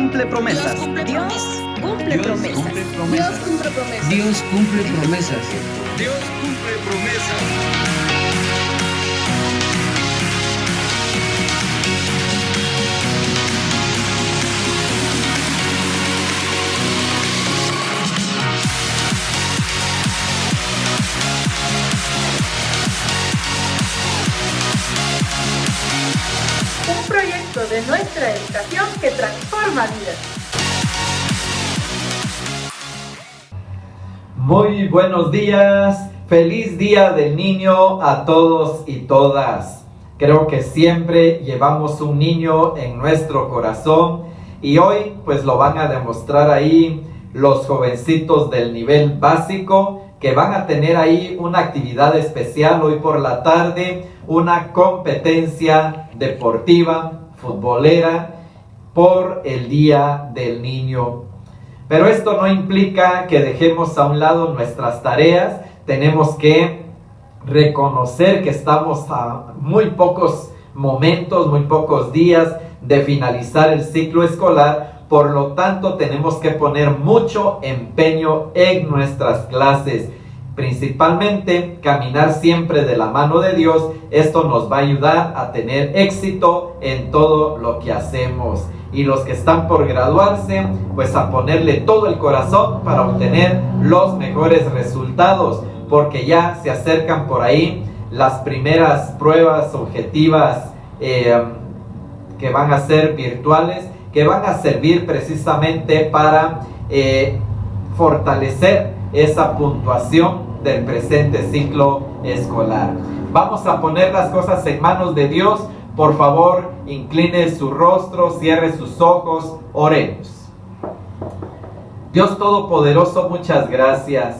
cumple promesas. Dios cumple promesas. Dios cumple promesas. Dios cumple promesas. Dios cumple promesas. Un proyecto de nuestra educación que transforma vidas. Muy buenos días, feliz Día del Niño a todos y todas. Creo que siempre llevamos un niño en nuestro corazón y hoy pues lo van a demostrar ahí los jovencitos del nivel básico que van a tener ahí una actividad especial hoy por la tarde, una competencia deportiva, futbolera por el Día del Niño. Pero esto no implica que dejemos a un lado nuestras tareas. Tenemos que reconocer que estamos a muy pocos momentos, muy pocos días de finalizar el ciclo escolar. Por lo tanto, tenemos que poner mucho empeño en nuestras clases. Principalmente, caminar siempre de la mano de Dios. Esto nos va a ayudar a tener éxito en todo lo que hacemos. Y los que están por graduarse, pues a ponerle todo el corazón para obtener los mejores resultados, porque ya se acercan por ahí las primeras pruebas objetivas que van a ser virtuales, que van a servir precisamente para fortalecer esa puntuación del presente ciclo escolar. Vamos a poner las cosas en manos de Dios. Por favor, incline su rostro, cierre sus ojos, oremos. Dios Todopoderoso, muchas gracias.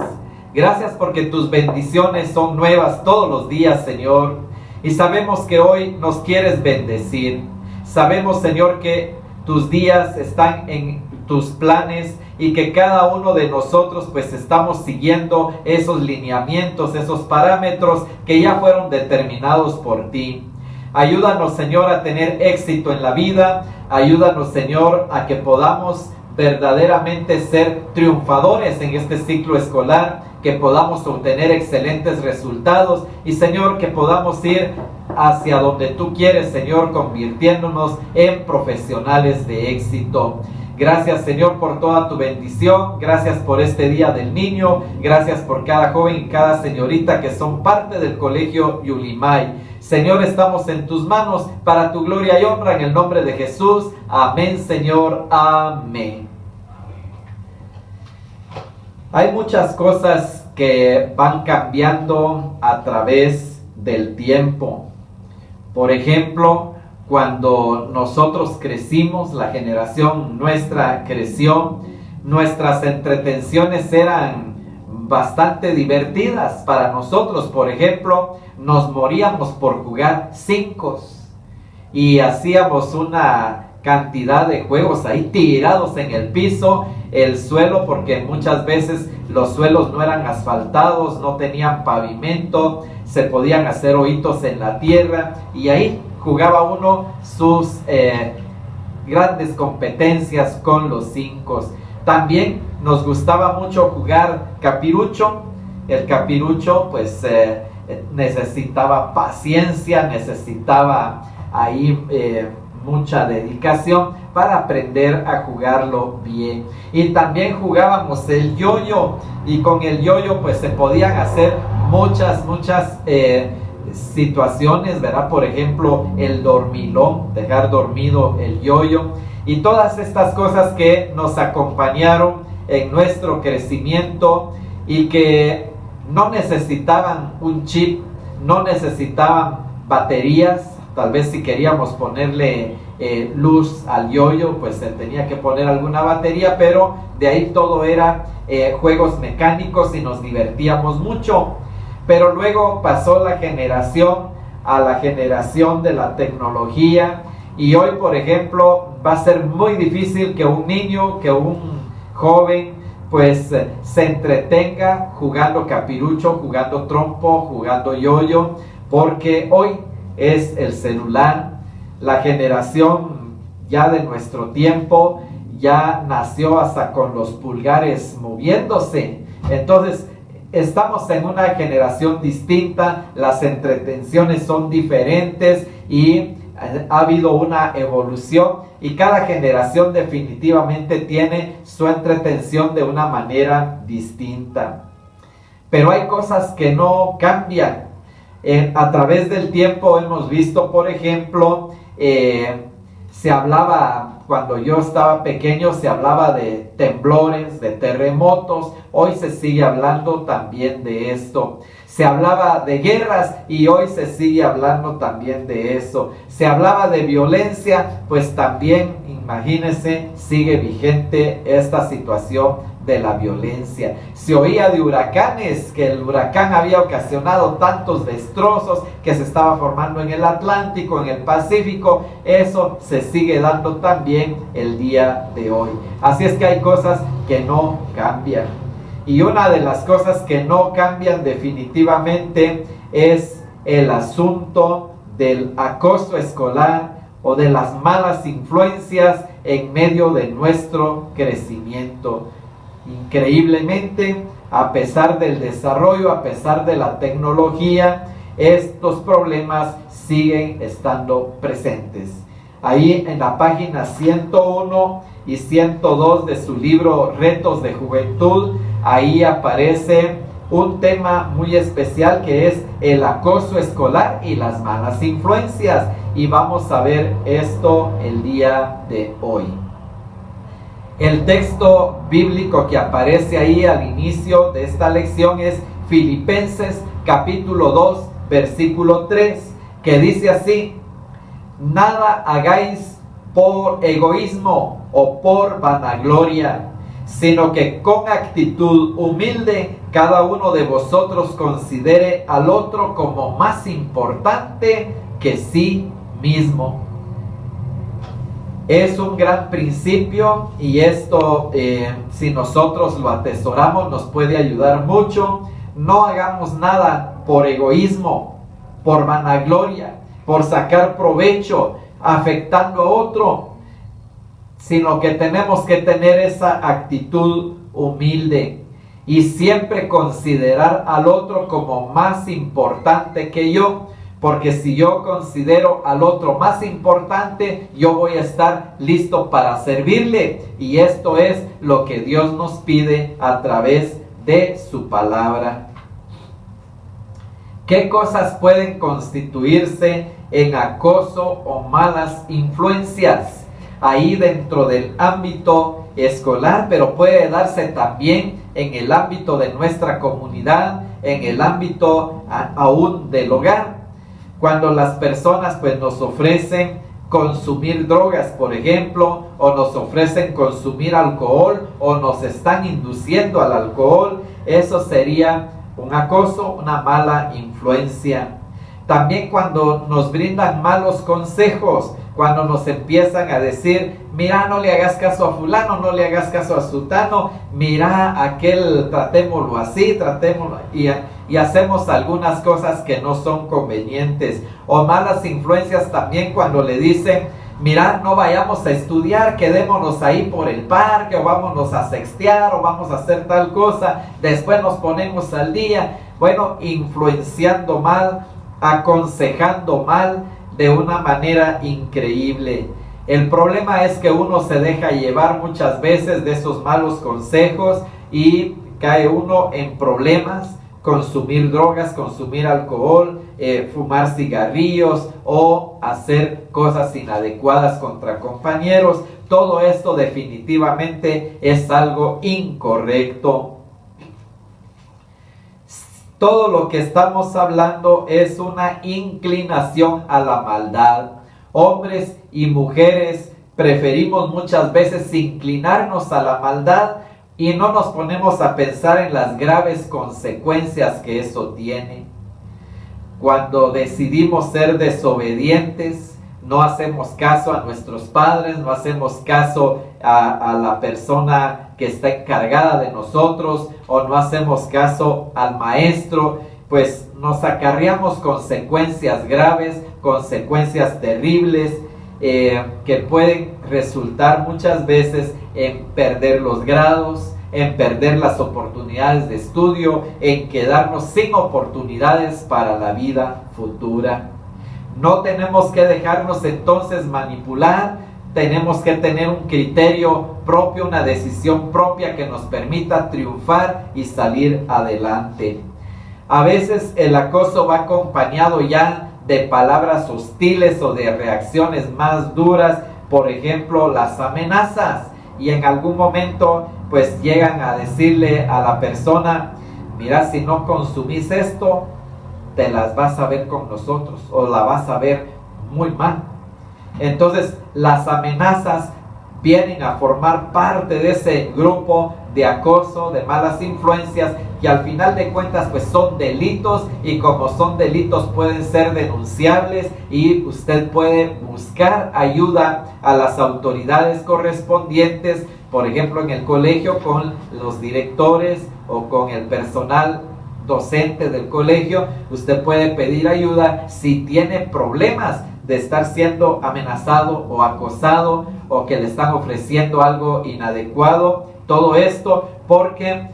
Gracias porque tus bendiciones son nuevas todos los días, Señor. Y sabemos que hoy nos quieres bendecir. Sabemos, Señor, que tus días están en tus planes y que cada uno de nosotros pues estamos siguiendo esos lineamientos, esos parámetros que ya fueron determinados por ti. Ayúdanos, Señor, a tener éxito en la vida. Ayúdanos, Señor, a que podamos verdaderamente ser triunfadores en este ciclo escolar, que podamos obtener excelentes resultados y, Señor, que podamos ir hacia donde tú quieres, Señor, convirtiéndonos en profesionales de éxito. Gracias, Señor, por toda tu bendición. Gracias por este Día del Niño. Gracias por cada joven y cada señorita que son parte del Colegio Yulimay. Señor, estamos en tus manos para tu gloria y honra en el nombre de Jesús. Amén, Señor. Amén. Hay muchas cosas que van cambiando a través del tiempo. Por ejemplo, cuando nosotros crecimos, la generación nuestra creció, nuestras entretenciones eran bastante divertidas para nosotros. Por ejemplo, nos moríamos por jugar cincos y hacíamos una cantidad de juegos ahí tirados en el piso, el suelo, porque muchas veces los suelos no eran asfaltados, no tenían pavimento, se podían hacer hoyitos en la tierra y ahí jugaba uno sus grandes competencias con los cincos. También nos gustaba mucho jugar capirucho. El capirucho pues necesitaba paciencia, necesitaba ahí mucha dedicación para aprender a jugarlo bien. Y también jugábamos el yoyo, y con el yoyo pues se podían hacer muchas situaciones, ¿verdad? Por ejemplo, el dormilón, dejar dormido el yoyo, y todas estas cosas que nos acompañaron en nuestro crecimiento y que no necesitaban un chip, no necesitaban baterías. Tal vez si queríamos ponerle luz al yoyo, pues se tenía que poner alguna batería, pero de ahí todo era juegos mecánicos y nos divertíamos mucho. Pero luego pasó la generación a la generación de la tecnología, y hoy, por ejemplo, va a ser muy difícil que un niño, que un joven pues se entretenga jugando capirucho, jugando trompo, jugando yoyo, porque hoy es el celular. La generación ya de nuestro tiempo ya nació hasta con los pulgares moviéndose. Entonces, estamos en una generación distinta, las entretenciones son diferentes y ha habido una evolución y cada generación definitivamente tiene su entretención de una manera distinta. Pero hay cosas que no cambian. A través del tiempo hemos visto, por ejemplo, se hablaba, cuando yo estaba pequeño, se hablaba de temblores, de terremotos. Hoy se sigue hablando también de esto. Se hablaba de guerras y hoy se sigue hablando también de eso. Se hablaba de violencia, pues también, imagínense, sigue vigente esta situación de la violencia. Se oía de huracanes, que el huracán había ocasionado tantos destrozos que se estaba formando en el Atlántico, en el Pacífico. Eso se sigue dando también el día de hoy. Así es que hay cosas que no cambian. Y una de las cosas que no cambian definitivamente es el asunto del acoso escolar o de las malas influencias en medio de nuestro crecimiento. Increíblemente, a pesar del desarrollo, a pesar de la tecnología, estos problemas siguen estando presentes. Ahí en la página 101 y 102 de su libro Retos de Juventud, ahí aparece un tema muy especial que es el acoso escolar y las malas influencias. Y vamos a ver esto el día de hoy. El texto bíblico que aparece ahí al inicio de esta lección es Filipenses capítulo 2, versículo 3, que dice así: nada hagáis por egoísmo o por vanagloria, sino que con actitud humilde cada uno de vosotros considere al otro como más importante que sí mismo. Es un gran principio y esto, si nosotros lo atesoramos, nos puede ayudar mucho. No hagamos nada por egoísmo, por vanagloria, por sacar provecho, afectando a otro, sino que tenemos que tener esa actitud humilde y siempre considerar al otro como más importante que yo. Porque si yo considero al otro más importante, yo voy a estar listo para servirle. Y esto es lo que Dios nos pide a través de su palabra. ¿Qué cosas pueden constituirse en acoso o malas influencias? Ahí dentro del ámbito escolar, pero puede darse también en el ámbito de nuestra comunidad, en el ámbito aún del hogar. Cuando las personas pues nos ofrecen consumir drogas, por ejemplo, o nos ofrecen consumir alcohol, o nos están induciendo al alcohol, eso sería un acoso, una mala influencia. También cuando nos brindan malos consejos, cuando nos empiezan a decir: mira, no le hagas caso a fulano, no le hagas caso a sutano, mira aquel, tratémoslo así, tratémoslo, y hacemos algunas cosas que no son convenientes. O malas influencias también cuando le dicen: mira, no vayamos a estudiar, quedémonos ahí por el parque, o vámonos a sextear, o vamos a hacer tal cosa, después nos ponemos al día. Bueno, influenciando mal, aconsejando mal, de una manera increíble. El problema es que uno se deja llevar muchas veces de esos malos consejos y cae uno en problemas. Consumir drogas, consumir alcohol, fumar cigarrillos o hacer cosas inadecuadas contra compañeros. Todo esto definitivamente es algo incorrecto. Todo lo que estamos hablando es una inclinación a la maldad. Hombres y mujeres preferimos muchas veces inclinarnos a la maldad y no nos ponemos a pensar en las graves consecuencias que eso tiene. Cuando decidimos ser desobedientes, no hacemos caso a nuestros padres, no hacemos caso a la persona que está encargada de nosotros, o no hacemos caso al maestro, pues nos acarreamos consecuencias graves, consecuencias terribles, que pueden resultar muchas veces en perder los grados, en perder las oportunidades de estudio, en quedarnos sin oportunidades para la vida futura. No tenemos que dejarnos entonces manipular, tenemos que tener un criterio propio, una decisión propia que nos permita triunfar y salir adelante. A veces el acoso va acompañado ya de palabras hostiles o de reacciones más duras, por ejemplo las amenazas, y en algún momento pues llegan a decirle a la persona: mira, si no consumís esto, te las vas a ver con nosotros o la vas a ver muy mal. Entonces las amenazas vienen a formar parte de ese grupo de acoso, de malas influencias, que al final de cuentas pues son delitos, y como son delitos pueden ser denunciables, y usted puede buscar ayuda a las autoridades correspondientes, por ejemplo en el colegio con los directores o con el personal docente del colegio. Usted puede pedir ayuda si tiene problemas de estar siendo amenazado o acosado, o que le están ofreciendo algo inadecuado. Todo esto porque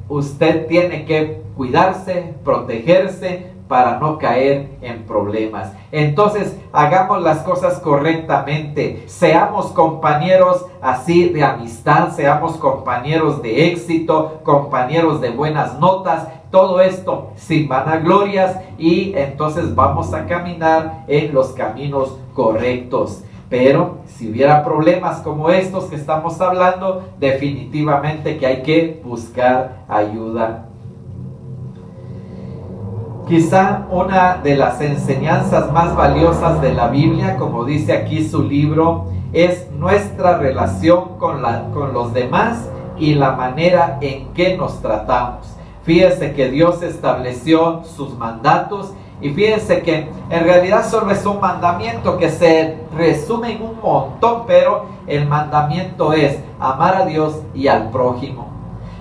usted tiene que cuidarse, protegerse para no caer en problemas. Entonces, hagamos las cosas correctamente. Seamos compañeros así de amistad, seamos compañeros de éxito, compañeros de buenas notas. Todo esto sin vanaglorias, y entonces vamos a caminar en los caminos correctos. Pero si hubiera problemas como estos que estamos hablando, definitivamente que hay que buscar ayuda. Quizá una de las enseñanzas más valiosas de la Biblia, como dice aquí su libro, es nuestra relación con los demás y la manera en que nos tratamos. Fíjense que Dios estableció sus mandatos, y fíjense que en realidad solo es un mandamiento que se resume en un montón, pero el mandamiento es amar a Dios y al prójimo.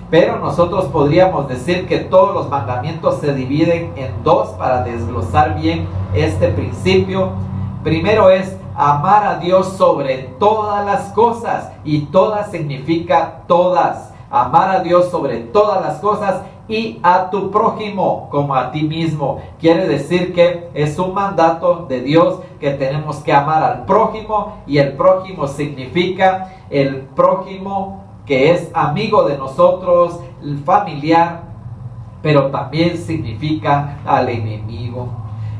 Pero nosotros podríamos decir que todos los mandamientos se dividen en dos para desglosar bien este principio. Primero es amar a Dios sobre todas las cosas, y todas significa todas. Amar a Dios sobre todas las cosas y a tu prójimo como a ti mismo. Quiere decir que es un mandato de Dios que tenemos que amar al prójimo, y el prójimo significa el prójimo que es amigo de nosotros, el familiar, pero también significa al enemigo.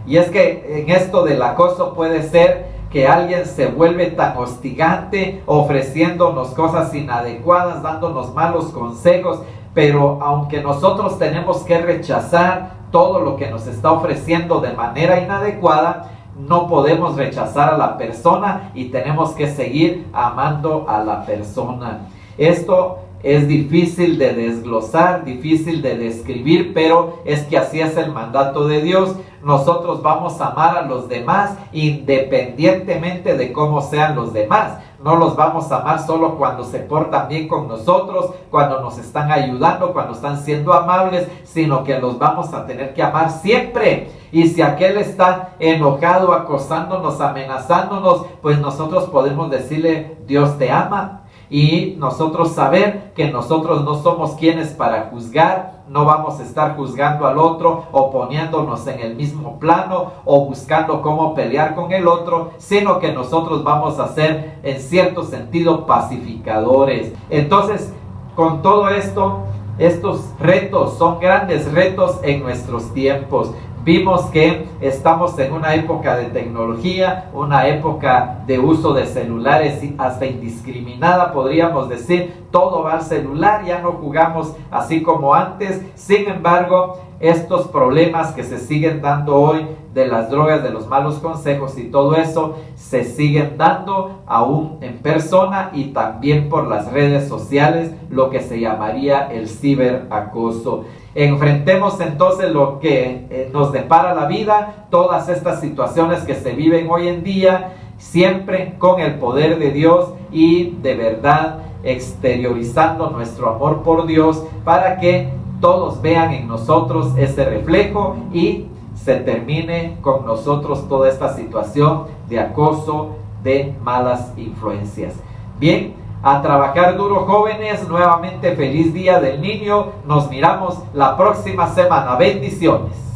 Y es que en esto del acoso puede ser que alguien se vuelve tan hostigante, ofreciéndonos cosas inadecuadas, dándonos malos consejos, pero aunque nosotros tenemos que rechazar todo lo que nos está ofreciendo de manera inadecuada, no podemos rechazar a la persona y tenemos que seguir amando a la persona. Esto es difícil de desglosar, difícil de describir, pero es que así es el mandato de Dios. Nosotros vamos a amar a los demás independientemente de cómo sean los demás. No los vamos a amar solo cuando se portan bien con nosotros, cuando nos están ayudando, cuando están siendo amables, sino que los vamos a tener que amar siempre. Y si aquel está enojado, acosándonos, amenazándonos, pues nosotros podemos decirle: Dios te ama. Y nosotros saber que nosotros no somos quienes para juzgar, no vamos a estar juzgando al otro o poniéndonos en el mismo plano o buscando cómo pelear con el otro, sino que nosotros vamos a ser en cierto sentido pacificadores. Entonces, con todo esto, estos retos son grandes retos en nuestros tiempos. Vimos que estamos en una época de tecnología, una época de uso de celulares hasta indiscriminada, podríamos decir. Todo va al celular, ya no jugamos así como antes. Sin embargo, estos problemas que se siguen dando hoy de las drogas, de los malos consejos y todo eso, se siguen dando aún en persona y también por las redes sociales, lo que se llamaría el ciberacoso. Enfrentemos entonces lo que nos depara la vida, todas estas situaciones que se viven hoy en día, siempre con el poder de Dios y de verdad exteriorizando nuestro amor por Dios para que todos vean en nosotros ese reflejo y se termine con nosotros toda esta situación de acoso, de malas influencias. Bien, a trabajar duro, jóvenes. Nuevamente feliz Día del Niño. Nos miramos la próxima semana. Bendiciones.